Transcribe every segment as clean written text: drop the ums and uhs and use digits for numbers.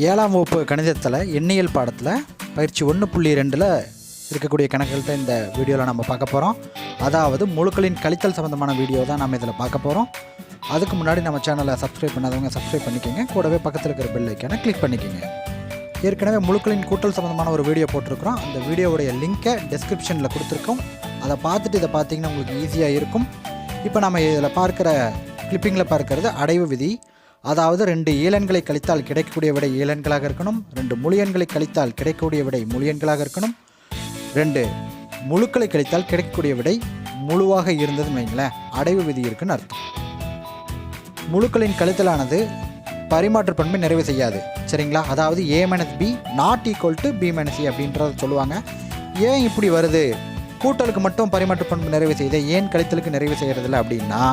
ஏழாம் வகுப்பு கணிதத்தில் எண்ணியல் பாடத்தில் பயிற்சி 1.2 இருக்கக்கூடிய கணக்குகள் தான் இந்த வீடியோவில் நம்ம பார்க்க போகிறோம். அதாவது முழுக்களின் கழித்தல் சம்மந்தமான வீடியோ தான் நம்ம இதில் பார்க்க போகிறோம். அதுக்கு முன்னாடி நம்ம சேனலை சப்ஸ்கிரைப் பண்ணாதவங்க சப்ஸ்கிரைப் பண்ணிக்கோங்க. கூடவே பக்கத்தில் இருக்கிற பெல் ஐக்கானை கிளிக் பண்ணிக்கோங்க. ஏற்கனவே முழுக்களின் கூட்டல் சம்மந்தமான ஒரு வீடியோ போட்டிருக்கிறோம். அந்த வீடியோவுடைய லிங்க்கை டிஸ்கிரிப்ஷனில் கொடுத்துருக்கோம். அதை பார்த்துட்டு இதை பார்த்தீங்கன்னா உங்களுக்கு ஈஸியாக இருக்கும். இப்போ நம்ம இதில் பார்க்குற கிளிப்பிங்கில் பார்க்கறது அடைவு விதி. அதாவது 2 ஈலன்களை கழித்தால் கிடைக்கக்கூடிய விடை ஈலன்களாக இருக்கணும். 2 முழு எண்களை கழித்தால் கிடைக்கக்கூடிய விடை முழு எண்களாக இருக்கணும். 2 முழுக்களை கழித்தால் கிடைக்கக்கூடிய விடை முழுவாக இருந்ததுன்னு வைங்களேன், அடைவு விதி இருக்குன்னு அர்த்தம். முழுக்களின் கழித்தலானது பரிமாற்று பண்பை நிறைவு செய்யாது. சரிங்களா? அதாவது a - b not equal to b - c அப்படின்றத சொல்லுவாங்க. ஏன் இப்படி வருது? கூட்டலுக்கு மட்டும் பரிமாற்று பண்பு நிறைவு செய்யுது, ஏன் கழித்தலுக்கு நிறைவு செய்கிறதில்ல அப்படின்னா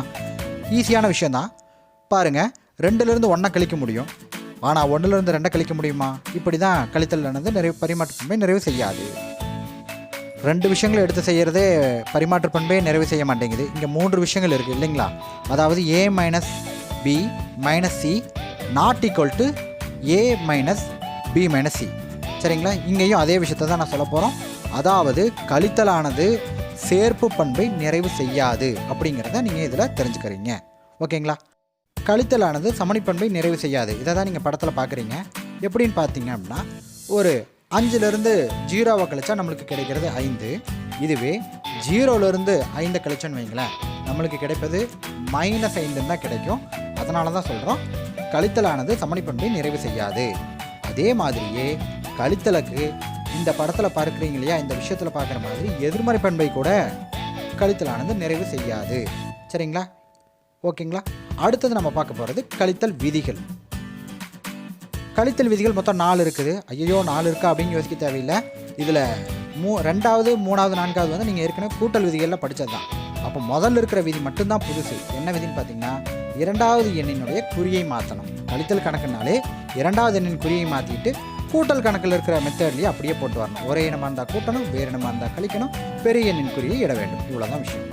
ஈஸியான விஷயந்தான். பாருங்கள், 2லேருந்து 1 கழிக்க முடியும், ஆனால் 1லேருந்து 2 கழிக்க முடியுமா? இப்படி தான் கழித்தலானது பரிமாற்று பண்பை நிறைவு செய்யாது. 2 விஷயங்களை எடுத்து செய்கிறதே பரிமாற்று பண்பே நிறைவு செய்ய மாட்டேங்குது. இங்கே 3 விஷயங்கள் இருக்குது இல்லைங்களா? அதாவது a - b - c not equal to a - b - c. சரிங்களா? இங்கேயும் அதே விஷயத்தை தான் நான் சொல்ல போகிறோம். அதாவது கழித்தலானது சேர்ப்பு பண்பை நிறைவு செய்யாது அப்படிங்கிறத நீங்கள் இதில் தெரிஞ்சுக்கிறீங்க. ஓகேங்களா? கழித்தலானது சமணிப்பண்பை நிறைவு செய்யாது. இதை தான் நீங்கள் படத்தில் பார்க்குறீங்க. எப்படின்னு பார்த்தீங்க அப்படின்னா, ஒரு 5லேருந்து 0 கழிச்சா நம்மளுக்கு கிடைக்கிறது 5. இதுவே 0லேருந்து 5 கழிச்சோன்னு வைங்களேன், நம்மளுக்கு கிடைப்பது -5 தான் கிடைக்கும். அதனால தான் சொல்கிறோம் கழித்தலானது சமணிப்பண்பை நிறைவு செய்யாது. அதே மாதிரியே கழித்தலுக்கு இந்த படத்தில் பார்க்குறீங்க இல்லையா, இந்த விஷயத்தில் பார்க்குற மாதிரி எதிர்மறை பண்பை கூட கழித்தலானது நிறைவு செய்யாது. சரிங்களா? ஓகேங்களா? அடுத்தது நம்ம பார்க்க போகிறது கழித்தல் விதிகள். கழித்தல் விதிகள் மொத்தம் 4 இருக்குது. ஐயோ 4 இருக்கா அப்படின்னு யோசிக்க தேவையில்லை. இதில் 2வது 3வது 4வது வந்து நீங்கள் ஏற்கனவே கூட்டல் விதிகளில் படித்தது தான். அப்போ முதல்ல இருக்கிற விதி மட்டும்தான் புதுசு. என்ன விதின்னு பார்த்தீங்கன்னா, 2வது எண்ணினுடைய குறியை மாற்றணும். கழித்தல் கணக்குனாலே 2வது எண்ணின் குறியை மாற்றிட்டு கூட்டல் கணக்கில் இருக்கிற மெத்தட்லேயே அப்படியே போட்டு வரணும். ஒரே இனமாக இருந்தால் கூட்டணும், வேறு இனமாக இருந்தால் கழிக்கணும், பெரிய எண்ணின் குறியை இட வேண்டும். இவ்வளோதான் விஷயம்.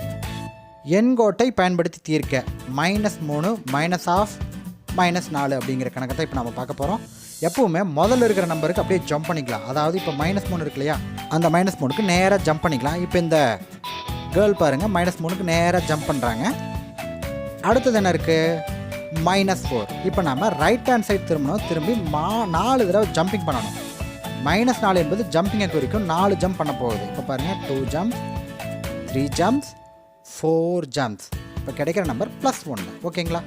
எண்கோட்டை பயன்படுத்தி தீர்க்க -3 -4 அப்படிங்கிற கணக்கை தான் இப்போ நம்ம பார்க்க போகிறோம். எப்பவுமே முதல்ல இருக்கிற நம்பருக்கு அப்படியே ஜம்ப் பண்ணிக்கலாம். அதாவது இப்போ -3 இருக்கு இல்லையா, அந்த -3க்கு நேராக ஜம்ப் பண்ணிக்கலாம். இப்போ இந்த கேர்ள் பாருங்கள், -3க்கு நேராக ஜம்ப் பண்ணுறாங்க. அடுத்தது என்ன இருக்குது? -4. இப்போ நம்ம ரைட் ஹேண்ட் சைடு திரும்பணும். திரும்பி 4 தடவை ஜம்பிங் பண்ணணும். -4 என்பது ஜம்பிங்கை குறிக்கும். 4 ஜம்ப் பண்ண போகுது. இப்போ பாருங்கள், 2 ஜம்ப்ஸ், 3 ஜம்ப்ஸ், 4 ஜம்ப்ஸ். இப்போ கிடைக்கிற நம்பர் +1. ஓகேங்களா?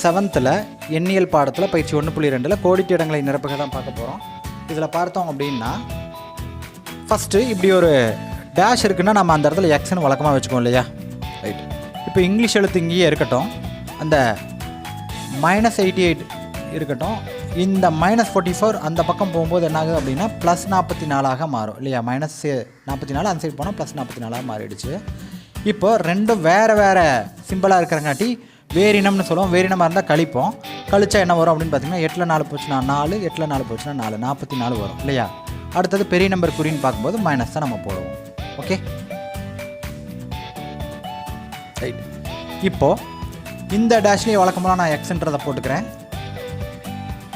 7th எண்ணியல் பாடத்தில் பயிற்சி 1.2 கோடிட்டு இடங்களை நிரப்புக தான் பார்க்க போகிறோம். இதில் பார்த்தோம் அப்படின்னா, ஃபஸ்ட்டு இப்படி ஒரு டேஷ் இருக்குன்னா நம்ம அந்த இடத்துல எக்ஸ்ன்னு வழக்கமாக வச்சுக்கோம் இல்லையா? ரைட். இப்போ இங்கிலீஷ் எழுத்து இங்கேயே இருக்கட்டும், அந்த -88 இருக்கட்டும். இந்த -44 அந்த பக்கம் போகும்போது என்ன ஆகுது அப்படின்னா +44 மாறும் இல்லையா? -44 அந்த சைடு போனால் +44 மாறிடுச்சு. இப்போ ரெண்டும் வேறு வேறு சிம்பிளாக இருக்கிறங்காட்டி வேறினம்னு சொல்லுவோம். வேறினமாக இருந்தால் கழிப்போம். கழிச்சா என்ன வரும் அப்படின்னு பார்த்தீங்கன்னா, 8ல் 4 போச்சுன்னா 4, 8ல் 4 போச்சுன்னா 4, 44 வரும் இல்லையா? அடுத்தது பெரிய நம்பர் குறின்னு பார்க்கும்போது மைனஸ் தான் நம்ம போடுவோம். Okay, right. இப்போது இந்த டேஷ்லேயே வழக்கமாக நான் எக்ஸ்ன்றதை போட்டுக்கிறேன்.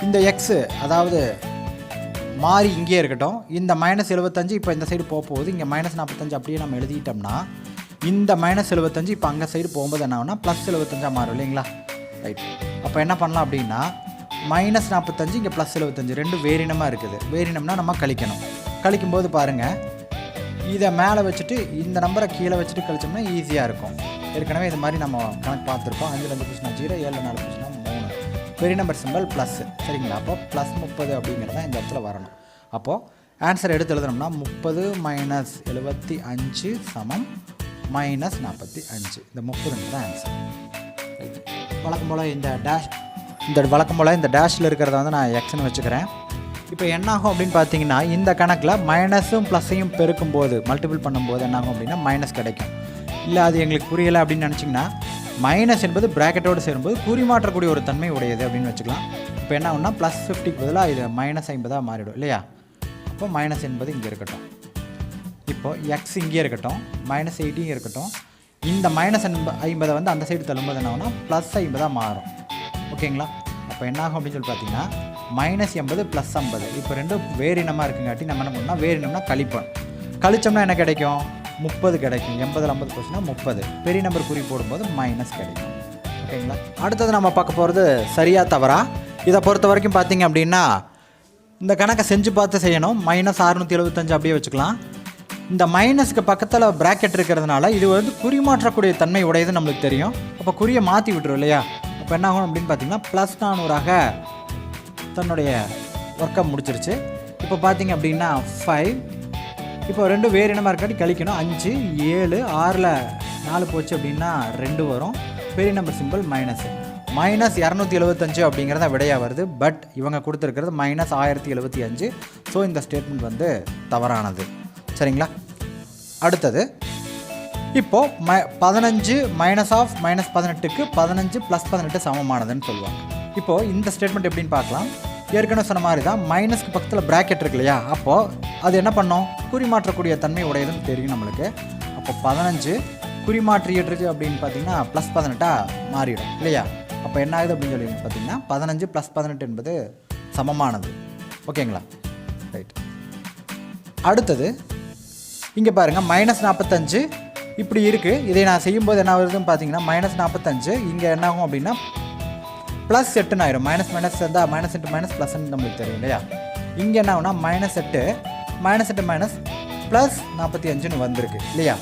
இந்த எக்ஸு அதாவது மாறி இங்கேயே இருக்கட்டும். இந்த -75 இப்போ இந்த சைடு போகுது. இங்கே -45 அப்படியே நம்ம எழுதிட்டோம்னா, இந்த -75 இப்போ அங்கே சைடு போகும்போது என்ன ஆகுனா +75 மாறும் இல்லைங்களா? ரைட். அப்போ என்ன பண்ணலாம் அப்படின்னா, -45 இங்கே +75 ரெண்டும் வேறினமாக இருக்குது. வேறினம்னா நம்ம கழிக்கணும். கழிக்கும்போது பாருங்கள், இதை மேலே வச்சுட்டு இந்த நம்பரை கீழே வச்சுட்டு கழிச்சோம்னா ஈஸியாக இருக்கும். ஏற்கனவே இது மாதிரி நம்ம கணக்கு பார்த்துருக்கோம். 5 2 போச்சுன்னா 0, 7 4 போச்சுன்னா 3. பெரிய நம்பர் சிம்பிள் ப்ளஸ். சரிங்களா? அப்போ +30 அப்படிங்கிறத இந்த இடத்துல வரணும். அப்போது ஆன்சர் எடுத்து எழுதணும்னா 30 - 75 சமம் -45. இந்த 30 தான் ஆன்சர். வழக்கம் போல் இந்த டேஷில் இருக்கிறத வந்து நான் எக்ஸ்ன்னு வச்சுக்கிறேன். இப்போ என்னாகும் அப்படின்னு பார்த்தீங்கன்னா, இந்த கணக்கில் மைனஸும் ப்ளஸ்ஸையும் பெருக்கும்போது மல்டிபிள் பண்ணும்போது என்னாகும் அப்படின்னா மைனஸ் கிடைக்கும். இல்லை அது எங்களுக்கு புரியலை அப்படின்னு நினச்சிங்கன்னா, மைனஸ் என்பது ப்ராக்கெட்டோடு சேரும்போது குறிமாற்றக்கூடிய ஒரு தன்மை உடையது அப்படின்னு வச்சுக்கலாம். இப்போ என்ன ஆகும்னா +50க்கு பதிலாக இது -50 மாறிடும் இல்லையா? அப்போ -80 இங்கே இருக்கட்டும். இப்போது எக்ஸ் இங்கே இருக்கட்டும், -80 இருக்கட்டும். இந்த -50 வந்து அந்த சைடு தள்ளும்போது என்ன ஆகும்னா +50 மாறும். ஓகேங்களா? அப்போ என்ன ஆகும் அப்படின்னு சொல்லி பார்த்தீங்கன்னா -80 + 50. இப்போ ரெண்டும் வேறு இனமாக இருக்குங்காட்டி நம்ம என்ன பண்ணோம்னா வேறு இனம்னா கழிப்போம். கழிச்சோம்னா என்ன கிடைக்கும்? 30 கிடைக்கும். 80ல் 50 போச்சுன்னா 30. பெரிய நம்பர் குறி போடும்போது மைனஸ் கிடைக்கும். ஓகேங்களா? அடுத்தது நம்ம பார்க்க போகிறது சரியா தவறா. இதை பொறுத்த வரைக்கும் பார்த்தீங்க அப்படின்னா இந்த கணக்கை செஞ்சு பார்த்து செய்யணும். -675 அப்படியே வச்சுக்கலாம். இந்த மைனஸுக்கு பக்கத்தில் ப்ராக்கெட் இருக்கிறதுனால இது வந்து குறிமாற்றக்கூடிய தன்மை உடையது நம்மளுக்கு தெரியும். அப்போ குறியை மாற்றி விட்டுரும் இல்லையா? அப்போ என்ன ஆகும் அப்படின்னு பார்த்தீங்கன்னா +400ஆக தன்னுடைய ஒர்க்கை முடிச்சிருச்சு. இப்போ பார்த்தீங்க அப்படின்னா 5. இப்போ ரெண்டும் வேறு இனமாக இருக்காட்டி கழிக்கணும். 5 7 6ல் 4 போச்சு அப்படின்னா 2 வரும். பெரிய நம்பர் சிம்பிள் -275 அப்படிங்கிறத விடையாக வருது. பட் இவங்க கொடுத்துருக்கிறது -1075. ஸோ இந்த ஸ்டேட்மெண்ட் வந்து தவறானது. சரிங்களா? அடுத்தது இப்போது 15 -18க்கு 15 + 18 சமமானதுன்னு சொல்லுவாங்க. இப்போது இந்த ஸ்டேட்மெண்ட் எப்படின்னு பார்க்கலாம். ஏற்கனவே சொன்ன மாதிரி தான் மைனஸ்க்கு பக்கத்தில் ப்ராக்கெட் இருக்கு இல்லையா? அப்போது அது என்ன பண்ணோம்? குறிமாற்றக்கூடிய தன்மை உடையதுன்னு தெரியும் நம்மளுக்கு. அப்போ 15 குறிமாற்றிட்டு அப்படின்னு பார்த்தீங்கன்னா +18 மாறிடும் இல்லையா? அப்போ என்ன ஆகுது அப்படின்னு சொல்லி பார்த்தீங்கன்னா 15 + 18 என்பது சமமானது. ஓகேங்களா? ரைட். அடுத்தது இங்கே பாருங்கள் -45 இப்படி இருக்குது. இதை நான் செய்யும்போது என்ன ஆகுதுன்னு பார்த்தீங்கன்னா -45 இங்கே என்ன ஆகும் அப்படின்னா +8 ஆயிரும். மைனஸ் இருந்தால் -× -+ன்னு நம்மளுக்கு தெரியும் இல்லையா? இங்கே என்ன ஆகுனா -8 +45ன்னு வந்திருக்கு இல்லையா?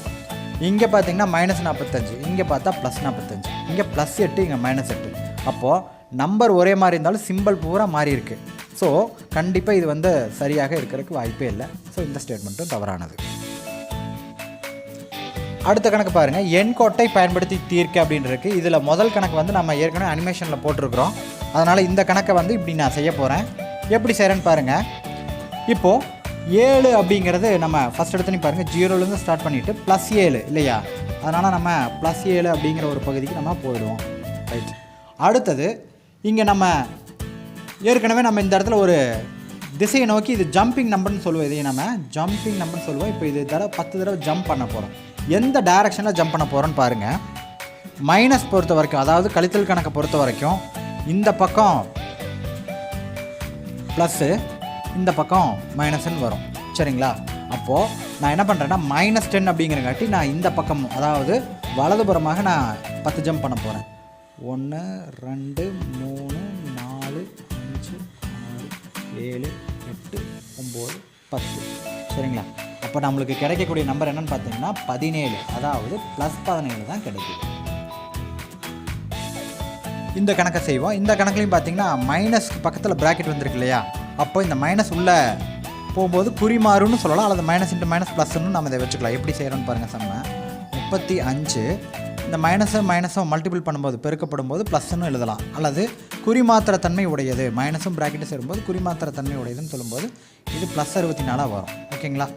இங்கே பார்த்தீங்கன்னா -45, இங்கே பார்த்தா +45, இங்கே +8, இங்கே -8. அப்போது நம்பர் ஒரே மாதிரி இருந்தாலும் சிம்பிள் பூரா மாறி இருக்குது. ஸோ கண்டிப்பாக இது வந்து சரியாக இருக்கிறதுக்கு வாய்ப்பே இல்லை. ஸோ இந்த ஸ்டேட்மெண்ட்டும் தவறானது. அடுத்த கணக்கு பாருங்கள். எண் கோட்டை பயன்படுத்தி தீர்க்க அப்படின்னு இருக்குது. இதில் முதல் கணக்கு வந்து நம்ம ஏற்கனவே அனிமேஷனில் போட்டிருக்கிறோம். அதனால் இந்த கணக்கை வந்து இப்படி நான் செய்ய போகிறேன். எப்படி செய்கிறேன்னு பாருங்கள். இப்போது 7 அப்படிங்கிறது நம்ம ஃபஸ்ட் எடுத்துன்னு பாருங்கள் 0லேருந்து ஸ்டார்ட் பண்ணிவிட்டு +7 இல்லையா? அதனால் நம்ம +7 அப்படிங்கிற ஒரு பகுதிக்கு நம்ம போயிடுவோம். ரைட். அடுத்தது இங்கே நம்ம ஏற்கனவே நம்ம இந்த இடத்துல ஒரு திசையை நோக்கி இது ஜம்பிங் நம்பர்னு சொல்லுவோம். இதையும் நம்ம ஜம்பிங் நம்பர்னு சொல்லுவோம். இப்போ இது 10 தடவை ஜம்ப் பண்ண போகிறோம். எந்த டைரக்ஷனில் ஜம்ப் பண்ண போகிறோன்னு பாருங்கள். மைனஸ் பொறுத்த வரைக்கும், அதாவது கழித்தல் கணக்கை பொறுத்த வரைக்கும் இந்த பக்கம் ப்ளஸ்ஸு, இந்த பக்கம் மைனஸ்ன்னு வரும். சரிங்களா? அப்போது நான் என்ன பண்ணுறேன்னா -10 அப்படிங்கிறங்காட்டி நான் இந்த பக்கம், அதாவது வலதுபுறமாக நான் 10 ஜம்ப் பண்ண போகிறேன். 1 2 3 4 5 6 7 8 9 10. சரிங்களா? அப்போ நம்மளுக்கு கிடைக்கக்கூடிய நம்பர் என்னென்னு பார்த்தீங்கன்னா 17, அதாவது +17 தான் கிடைக்குது. இந்த கணக்கை செய்வோம். இந்த கணக்குலையும் பார்த்தீங்கன்னா மைனஸ்க்கு பக்கத்தில் ப்ராக்கெட் வந்துருக்கு இல்லையா? அப்போ இந்த மைனஸ் உள்ளே போகும்போது குறிமாறுன்னு சொல்லலாம், அல்லது -× +ன்னு நம்ம இதை வச்சுக்கலாம். எப்படி செய்கிறோன்னு பாருங்கள். செம்ம 35 இந்த மைனஸும் மல்டிபிள் பண்ணும்போது பெருக்கப்படும் போது +ன்னு எழுதலாம், அல்லது குறிமாத்திர தன்மை உடையது மைனஸும் ப்ராக்கெட்டு சேரும்போது குறிமாத்திர தன்மை உடையதுன்னு சொல்லும்போது இது +64 வரும். ஓகேங்களா?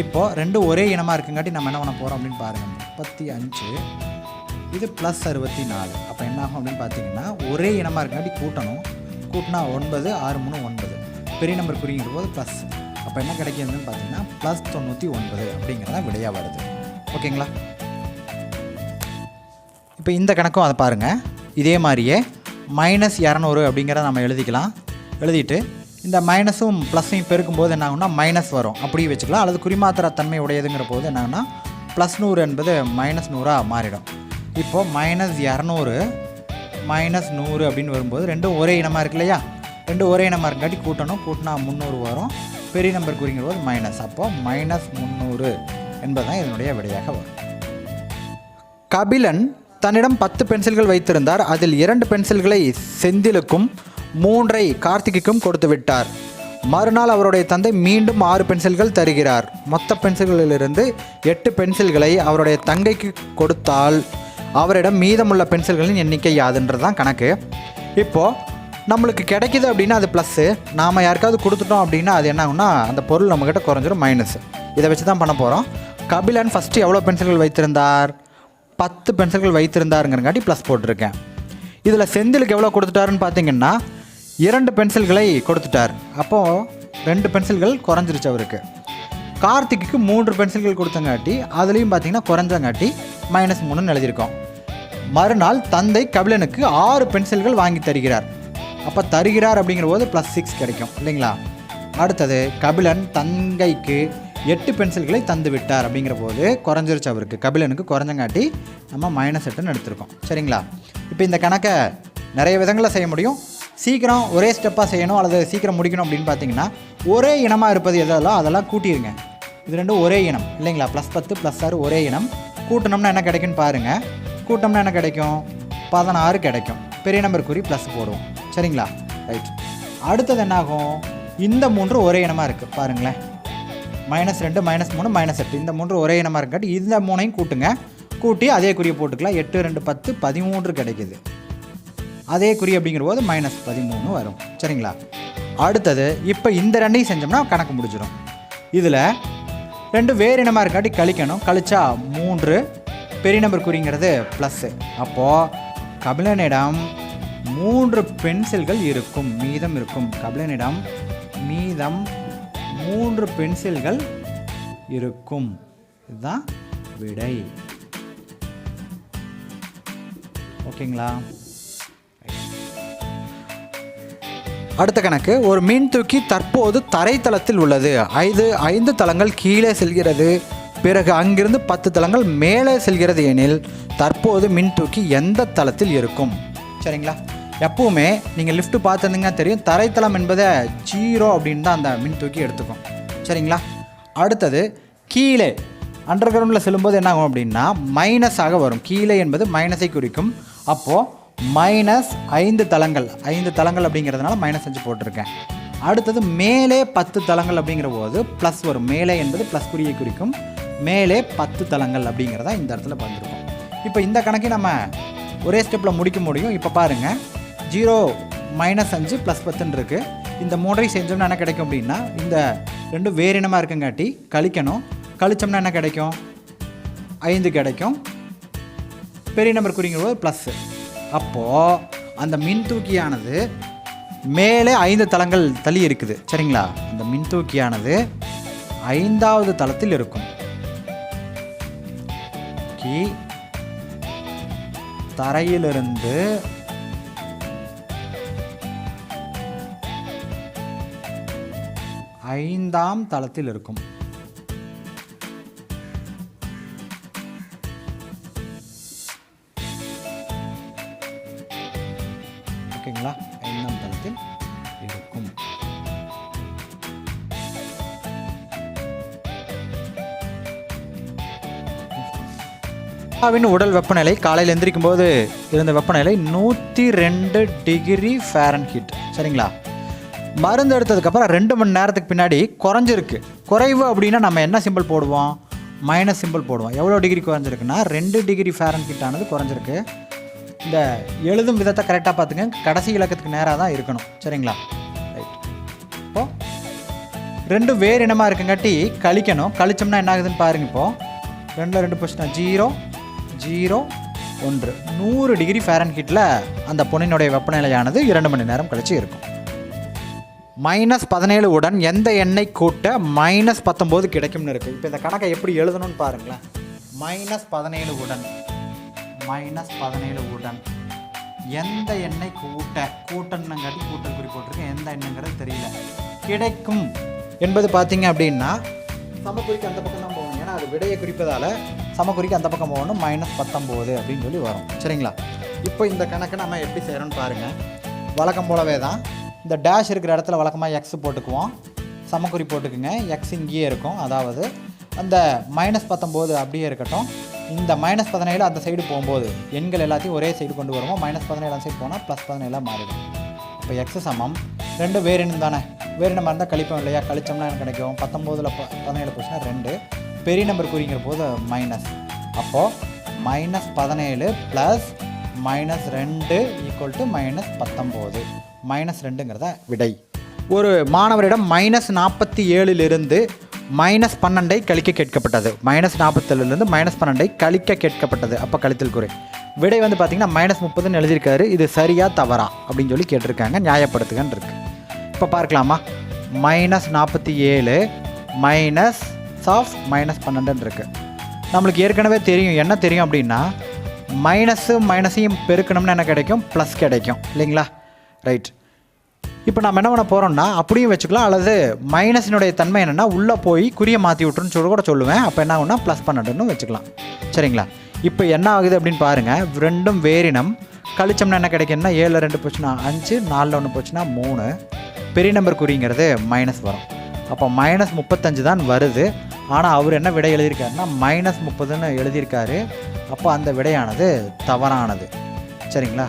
இப்போது ரெண்டும் ஒரே இனமாக இருக்குங்காட்டி நம்ம என்ன பண்ண போகிறோம் அப்படின்னு பாருங்கள். 35 இது +64. அப்போ என்ன ஆகும் அப்படின்னு பார்த்தீங்கன்னா ஒரே இனமாக இருக்குங்காட்டி கூட்டினா 9 6 3 9 பெரிய நம்பர் குறிங்கிற போது ப்ளஸ். அப்போ என்ன கிடைக்குதுன்னு பார்த்தீங்கன்னா +99 அப்படிங்கிறத விடையாக வருது. ஓகேங்களா? இப்போ இந்த கணக்கும் அதை பாருங்கள். இதே மாதிரியே -200 அப்படிங்கிறத நம்ம எழுதிக்கலாம். எழுதிட்டு இந்த மைனஸும் ப்ளஸ்ஸையும் பெருக்கும்போது என்ன ஆகும்னா மைனஸ் வரும், அப்படியே வச்சுக்கலாம். அல்லது குறிமாத்திர தன்மை உடையதுங்கிற போது என்ன ஆகுனா +100 என்பது -100 மாறிடும். இப்போது -200 -100 அப்படின்னு வரும்போது ரெண்டும் ஒரே இனமாக இருக்கு இல்லையா? ரெண்டும் ஒரே இனமாக இருக்காட்டி கூட்டினா 300 வரும். பெரிய நம்பர் குறிங்கிற போது மைனஸ். அப்போது -300 என்பதுதான் இதனுடைய விடையாக வரும். கபிலன் தன்னிடம் 10 பென்சில்கள் வைத்திருந்தார். அதில் 2 பென்சில்களை செந்திலுக்கும் 3ஐ கார்த்திக்குக்கும் கொடுத்து விட்டார். மறுநாள் அவருடைய தந்தை மீண்டும் 6 பென்சில்கள் தருகிறார். மொத்த பென்சில்களிலிருந்து 8 பென்சில்களை அவருடைய தங்கைக்கு கொடுத்தால் அவரிடம் மீதமுள்ள பென்சில்களின் எண்ணிக்கை யாதுன்றது தான் கணக்கு. இப்போது நம்மளுக்கு கிடைக்கிது அப்படின்னா அது ப்ளஸ்ஸு, நாம் யாருக்காவது கொடுத்துட்டோம் அப்படின்னா அது என்ன ஆகும்னா அந்த பொருள் நம்மக்கிட்ட குறைஞ்சிரும் மைனஸ். இதை வச்சு தான் பண்ண போகிறோம். கபிலன் ஃபஸ்ட்டு எவ்வளோ பென்சில்கள் வைத்திருந்தார்? 10 பென்சில்கள் வைத்திருந்தாருங்கிறங்காட்டி ப்ளஸ் போட்டிருக்கேன். இதில் செந்திலுக்கு எவ்வளோ கொடுத்துட்டாருன்னு பார்த்தீங்கன்னா 2 பென்சில்களை கொடுத்துட்டார். அப்போது 2 பென்சில்கள் குறைஞ்சிருச்சு அவருக்கு. கார்த்திக்கு 3 பென்சில்கள் கொடுத்தங்காட்டி அதுலேயும் பார்த்தீங்கன்னா குறைஞ்சங்காட்டி -3ன்னு எழுதியிருக்கோம். மறுநாள் தந்தை கபிலனுக்கு 6 பென்சில்கள் வாங்கி தருகிறார். அப்போ தருகிறார் அப்படிங்கிற போது +6 கிடைக்கும் இல்லைங்களா. அடுத்தது கபிலன் தங்கைக்கு 8 பென்சில்களை தந்து விட்டார் அப்படிங்கிற போது குறைஞ்சிருச்சு, அவருக்கு கபிலனுக்கு குறைஞ்சங்காட்டி நம்ம -8ன்னு எடுத்திருக்கோம். சரிங்களா. இப்போ இந்த கணக்கை நிறைய விதங்களில் செய்ய முடியும். சீக்கிரம் ஒரே ஸ்டெப்பாக செய்யணும் அல்லது சீக்கிரம் முடிக்கணும் அப்படின்னு பார்த்தீங்கன்னா ஒரே இனமாக இருப்பது எதெல்லாம் அதெல்லாம் கூட்டிடுங்க. இது ரெண்டும் ஒரே இனம் இல்லைங்களா. +10 +6 ஒரே இனம். கூட்டணும்னா என்ன கிடைக்குன்னு பாருங்கள். கூட்டம்னா என்ன கிடைக்கும்? 16 கிடைக்கும். பெரிய நம்பர் குறி ப்ளஸ் போடுவோம். சரிங்களா. ரைட். அடுத்தது என்னாகும்? இந்த 3 ஒரே இனமாக இருக்குது பாருங்களேன். -2 -3 -8 இந்த 3 ஒரே இனமாக இருக்காட்டி இந்த 3ஐயும் கூட்டுங்க. கூட்டி அதே குறியை போட்டுக்கலாம். 8 2 10 13 கிடைக்குது. அதே குறி அப்படிங்கிற போது -13 வரும். சரிங்களா. அடுத்தது இப்போ இந்த ரெண்டையும் செஞ்சோம்னா கணக்கு முடிஞ்சிடும். இதில் 2 வேறு இனமாக இருக்காட்டி கழிக்கணும். கழிச்சா 3 பெரிய நம்பர் குறிங்கிறது ப்ளஸ்ஸு. அப்போது கபிலனிடம் 3 பென்சில்கள் இருக்கும், மீதம் இருக்கும். கபிலனிடம் மீதம் 3 பென்சில்கள் இருக்கும். இதுதான் விடை. ஓகேங்களா. அடுத்த கணக்கு. ஒரு மின் தூக்கி தற்போது தரைத்தளத்தில் உள்ளது. 5 தளங்கள் கீழே செல்கிறது. பிறகு அங்கிருந்து 10 தளங்கள் மேலே செல்கிறது எனில் தற்போது மின் தூக்கி எந்த தளத்தில் இருக்கும்? சரிங்களா. எப்பவுமே நீங்கள் லிஃப்ட் பார்த்துருந்தீங்கன்னா தெரியும், தரைத்தளம் என்பதை 0 அப்படின்னு தான் அந்த மின் தூக்கி எடுத்துக்கும். சரிங்களா. அடுத்தது கீழே அண்டர் கிரவுண்டில் செல்லும்போது என்ன ஆகும் அப்படின்னா மைனஸாக வரும். கீழே என்பது மைனஸை குறிக்கும். அப்போது -5 தளங்கள் 5 தளங்கள் அப்படிங்கிறதுனால -5 போட்டிருக்கேன். அடுத்தது மேலே 10 தளங்கள் அப்படிங்கிற போது ப்ளஸ் வரும். மேலே என்பது ப்ளஸ் குறியை குறிக்கும். மேலே 10 தளங்கள் அப்படிங்கிறதா இந்த இடத்துல வந்துருக்கும். இப்போ இந்த கணக்கை நம்ம ஒரே ஸ்டெப்பில் முடிக்க முடியும். இப்போ பாருங்கள், 0 -5 +10 இருக்குது. இந்த 3ஐயும் செஞ்சோம்னா என்ன கிடைக்கும் அப்படின்னா இந்த 2 வேறு இனமாக இருக்குங்காட்டி கழிக்கணும். கழிச்சோம்னா என்ன கிடைக்கும்? 5 கிடைக்கும். பெரிய நம்பர் குறிங்கிற போது ப்ளஸ்ஸு. அப்போது அந்த மின்தூக்கியானது மேலே 5 தளங்கள் தள்ளி இருக்குது. சரிங்களா. அந்த மின்தூக்கியானது 5வது தளத்தில் இருக்கும். தரையிலிருந்து 5ஆம் தளத்தில் இருக்கும். ஓகேங்களா. 5ஆம் தளத்தில் இருக்கும். அப்பாவின் உடல் வெப்பநிலை காலையில் எந்திரிக்கும் போது இருந்த வெப்பநிலை 102 டிகிரி ஃபாரன்ஹீட். சரிங்களா. மருந்து எடுத்ததுக்கப்புறம் 2 மணி நேரத்துக்கு பின்னாடி குறைஞ்சிருக்கு. குறைவு அப்படின்னா நம்ம என்ன சிம்பிள் போடுவோம்? மைனஸ் சிம்பிள் போடுவோம். எவ்வளோ டிகிரி குறைஞ்சிருக்குன்னா 2 டிகிரி ஃபாரன்ஹீட் ஆனது குறைஞ்சிருக்கு. இந்த எழுதும் விதத்தை கரெக்டாக பார்த்துங்க. கடைசி இலக்கத்துக்கு நேராக தான் இருக்கணும். சரிங்களா. ரைட். இப்போது 2 வேறு இனமாக இருக்குங்காட்டி கழிக்கணும். கழிச்சோம்னா என்ன ஆகுதுன்னு பாருங்கள். இப்போது 2 2 போச்சுன்னா 0 0 1 100 டிகிரி ஃபாரன்ஹீட்டில் அந்த பொண்ணினுடைய வெப்பநிலையானது 2 மணி நேரம் கழிச்சு இருக்கும். -17 உடன் எந்த எண்ணை கூட்ட -19 கிடைக்கும்னு இருக்குது. இப்போ இந்த கணக்கை எப்படி எழுதணும்னு பாருங்களேன். -17 உடன் எந்த எண்ணெய் கூட்டணுங்காட்டி கூட்டல் குறி போட்டிருக்கேன். எந்த எண்ணுங்கிறது தெரியல. கிடைக்கும் என்பது பார்த்தீங்க அப்படின்னா சமக்குறிக்கு அந்த பக்கம் தான் போகணும். ஏன்னா அது விடையை குறிப்பதால் சமக்குறிக்கு அந்த பக்கம் போகணும். -19 அப்படின்னு சொல்லி வரும். சரிங்களா. இப்போ இந்த கணக்கை நம்ம எப்படி செய்கிறோன்னு பாருங்கள். வழக்கம் போலவே தான் இந்த டேஷ் இருக்கிற இடத்துல வழக்கமாக எக்ஸ் போட்டுக்குவோம். சமக்குறி போட்டுக்குங்க. எக்ஸ் இங்கேயே இருக்கும். அதாவது அந்த -19 அப்படியே இருக்கட்டும். இந்த -17 அந்த சைடு போகும்போது எண்கள் எல்லாத்தையும் ஒரே சைடு கொண்டு வருவோம். -17 அந்த சைடு போனால் +17 மாறிடும். இப்போ எக்ஸ் சமம் 2 வேறு எண் தானே. வேறு நம்பர் இருந்தால் கழிப்போம் இல்லையா. கழிச்சோம்னா எனக்கு கிடைக்கும் 19ல் 17 போச்சுன்னா 2. பெரிய நம்பர் குறிங்கிற போது மைனஸ். அப்போது -17 + -2 = -19. -2ங்கிறத விடை. ஒரு மாணவரிடம் -47 -12 கழிக்க கேட்கப்பட்டது. -47 -12 கழிக்க கேட்கப்பட்டது. அப்போ கழித்தல் குறை. விடை வந்து பார்த்திங்கன்னா -30 எழுதியிருக்காரு. இது சரியா தவறா அப்படின்னு சொல்லி கேட்டிருக்காங்க. நியாயப்படுத்துகன்னு இருக்குது. இப்போ பார்க்கலாமா. -47 -12 இருக்குது. நம்மளுக்கு ஏற்கனவே தெரியும். என்ன தெரியும் அப்படின்னா மைனஸையும் பெருக்கணும்னா என்ன கிடைக்கும், ப்ளஸ் கிடைக்கும் இல்லைங்களா. ரைட், இப்போ நம்ம என்ன பண்ண போகிறோம்னா அப்படியும் வச்சுக்கலாம், அல்லது மைனஸினுடைய தன்மை என்னென்னா உள்ளே போய் குறியை மாற்றி விட்டுருன்னு சொல்லி கூட சொல்லுவேன். அப்போ என்ன ஆகுனா +12ன்னு வச்சுக்கலாம் சரிங்களா. இப்போ என்ன ஆகுது அப்படின்னு பாருங்கள், ரெண்டும் வேறினம். கழிச்சோம்னா என்ன கிடைக்கும்னா 7 2 போச்சுன்னா 5, 4 1 போச்சுன்னா 3, பெரிய நம்பர் குறிங்கிறது மைனஸ் வரும். அப்போ -35 தான் வருது. ஆனால் அவர் என்ன விடை எழுதியிருக்காருன்னா -30ன்னு எழுதியிருக்காரு. அப்போ அந்த விடையானது தவறானது சரிங்களா.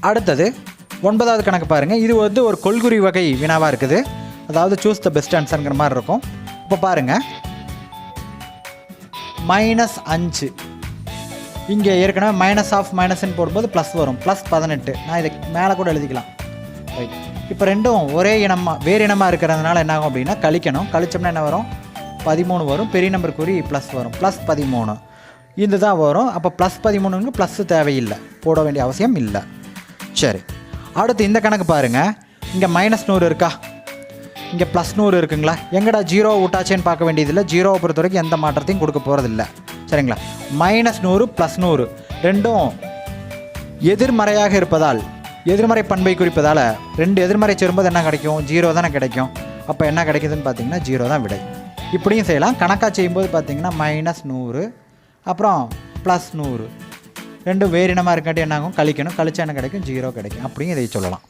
அடுத்தது 9வது கணக்கு பாருங்கள். இது வந்து ஒரு கொள்குறி வகை வினாவாக இருக்குது. அதாவது சூஸ் த பெஸ்ட் ஆன்சருங்கிற மாதிரி இருக்கும். இப்போ பாருங்கள், -5 இங்கே ஏற்கனவே -(-) போடும்போது ப்ளஸ் வரும், +18. நான் இதை மேலே கூட எழுதிக்கலாம். ரைட், இப்போ ரெண்டும் ஒரே வேறு இனமாக இருக்கிறதுனால என்ன ஆகும் அப்படின்னா கழிக்கணும். கழிச்சோம்னா என்ன வரும், 13 வரும். பெரிய நம்பர் குறி ப்ளஸ் வரும், +13 இது தான் வரும். அப்போ +13க்கு ப்ளஸ் தேவையில்லை, போட வேண்டிய அவசியம் இல்லை. சரி, அடுத்து இந்த கணக்கு பாருங்கள். இங்கே -100 இருக்கா, இங்கே +100 இருக்குங்களா. எங்கடா 0 விட்டாச்சேன்னு பார்க்க வேண்டியதில்லை. 0வை பொறுத்த வரைக்கும் எந்த மாற்றத்தையும் கொடுக்க போகிறதில்ல சரிங்களா. -100 +100 ரெண்டும் எதிர்மறையாக இருப்பதால், எதிர்மறை பண்பை குறிப்பதால் 2 எதிர்மறை சேரும்போது என்ன கிடைக்கும், 0 தானே கிடைக்கும். அப்போ என்ன கிடைக்குதுன்னு பார்த்தீங்கன்னா 0 தான் விடை. இப்படியும் செய்யலாம். கணக்காக செய்யும்போது பார்த்தீங்கன்னா -100 அப்புறம் +100 ரெண்டும் வேறு இனமாக இருக்காட்டி என்ன ஆகும், கழிக்கணும். கழிச்சா என்ன கிடைக்கும், 0 கிடைக்கும். அப்படியும் இதை சொல்லலாம்.